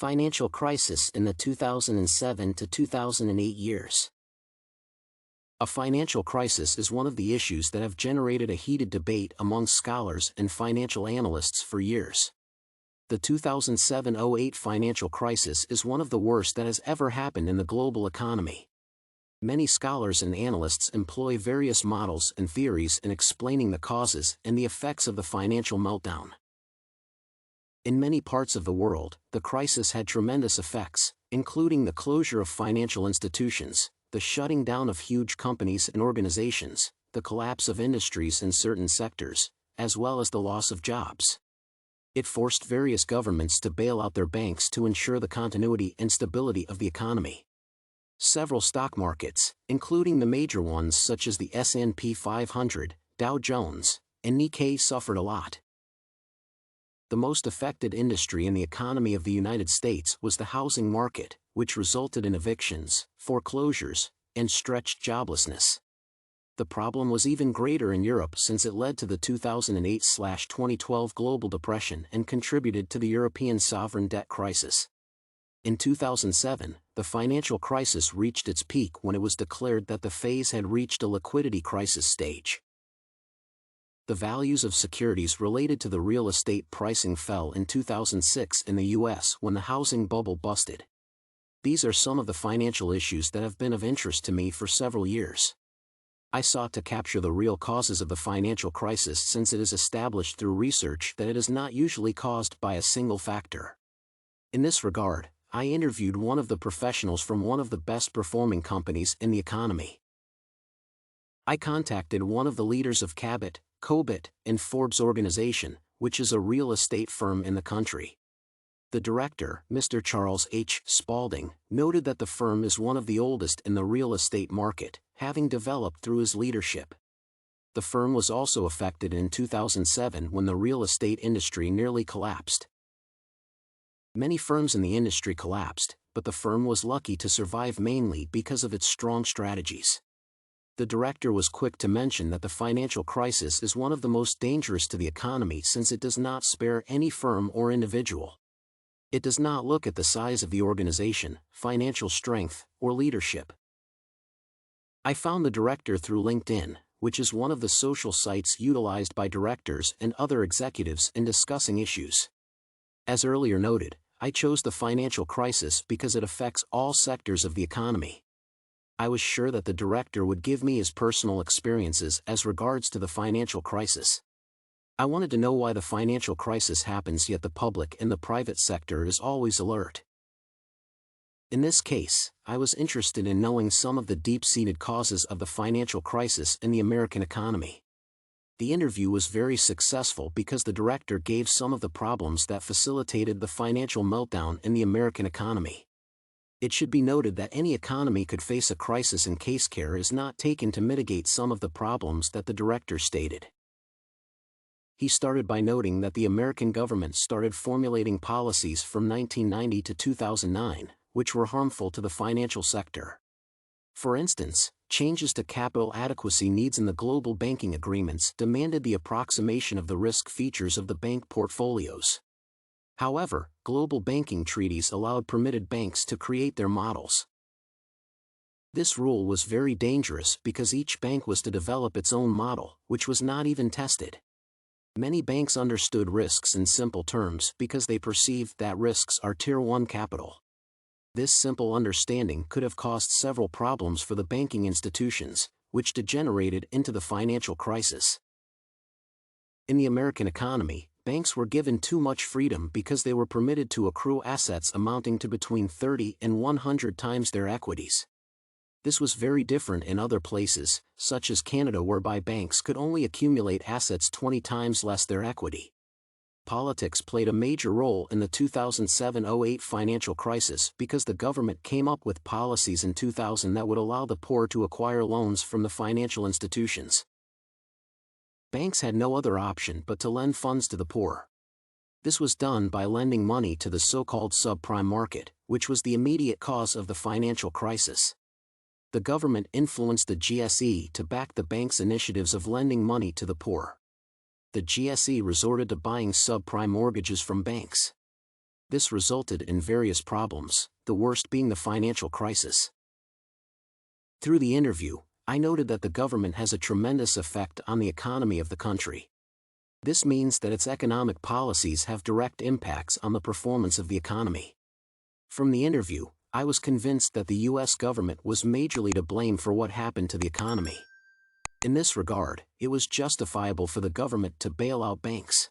Financial crisis in the 2007 to 2008 years. A financial crisis is one of the issues that have generated a heated debate among scholars and financial analysts for years. The 2007-08 financial crisis is one of the worst that has ever happened in the global economy. Many scholars and analysts employ various models and theories in explaining the causes and the effects of the financial meltdown. In many parts of the world, the crisis had tremendous effects, including the closure of financial institutions, the shutting down of huge companies and organizations, the collapse of industries in certain sectors, as well as the loss of jobs. It forced various governments to bail out their banks to ensure the continuity and stability of the economy. Several stock markets, including the major ones such as the S&P 500, Dow Jones, and Nikkei, suffered a lot. The most affected industry in the economy of the United States was the housing market, which resulted in evictions, foreclosures, and stretched joblessness. The problem was even greater in Europe since it led to the 2008-2012 global depression and contributed to the European sovereign debt crisis. In 2007, the financial crisis reached its peak when it was declared that the phase had reached a liquidity crisis stage. The values of securities related to the real estate pricing fell in 2006 in the U.S. when the housing bubble busted. These are some of the financial issues that have been of interest to me for several years. I sought to capture the real causes of the financial crisis since it is established through research that it is not usually caused by a single factor. In this regard, I interviewed one of the professionals from one of the best performing companies in the economy. I contacted one of the leaders of Cabot, Cobit, and Forbes organization, which is a real estate firm in the country. The director, Mr. Charles H. Spalding, noted that the firm is one of the oldest in the real estate market, having developed through his leadership. The firm was also affected in 2007 when the real estate industry nearly collapsed. Many firms in the industry collapsed, but the firm was lucky to survive mainly because of its strong strategies. The director was quick to mention that the financial crisis is one of the most dangerous to the economy since it does not spare any firm or individual. It does not look at the size of the organization, financial strength, or leadership. I found the director through LinkedIn, which is one of the social sites utilized by directors and other executives in discussing issues. As earlier noted, I chose the financial crisis because it affects all sectors of the economy. I was sure that the director would give me his personal experiences as regards to the financial crisis. I wanted to know why the financial crisis happens yet the public and the private sector is always alert. In this case, I was interested in knowing some of the deep-seated causes of the financial crisis in the American economy. The interview was very successful because the director gave some of the problems that facilitated the financial meltdown in the American economy. It should be noted that any economy could face a crisis and case care is not taken to mitigate some of the problems that the director stated. He started by noting that the American government started formulating policies from 1990 to 2009, which were harmful to the financial sector. For instance, changes to capital adequacy needs in the global banking agreements demanded the approximation of the risk features of the bank portfolios. However, global banking treaties allowed permitted banks to create their models. This rule was very dangerous because each bank was to develop its own model, which was not even tested. Many banks understood risks in simple terms because they perceived that risks are Tier 1 capital. This simple understanding could have caused several problems for the banking institutions, which degenerated into the financial crisis. In the American economy, banks were given too much freedom because they were permitted to accrue assets amounting to between 30 and 100 times their equities. This was very different in other places, such as Canada, whereby banks could only accumulate assets 20 times less their equity. Politics played a major role in the 2007-08 financial crisis because the government came up with policies in 2000 that would allow the poor to acquire loans from the financial institutions. Banks had no other option but to lend funds to the poor. This was done by lending money to the so-called subprime market, which was the immediate cause of the financial crisis. The government influenced the GSE to back the bank's initiatives of lending money to the poor. The GSE resorted to buying subprime mortgages from banks. This resulted in various problems, the worst being the financial crisis. Through the interview, I noted that the government has a tremendous effect on the economy of the country. This means that its economic policies have direct impacts on the performance of the economy. From the interview, I was convinced that the US government was majorly to blame for what happened to the economy. In this regard, it was justifiable for the government to bail out banks.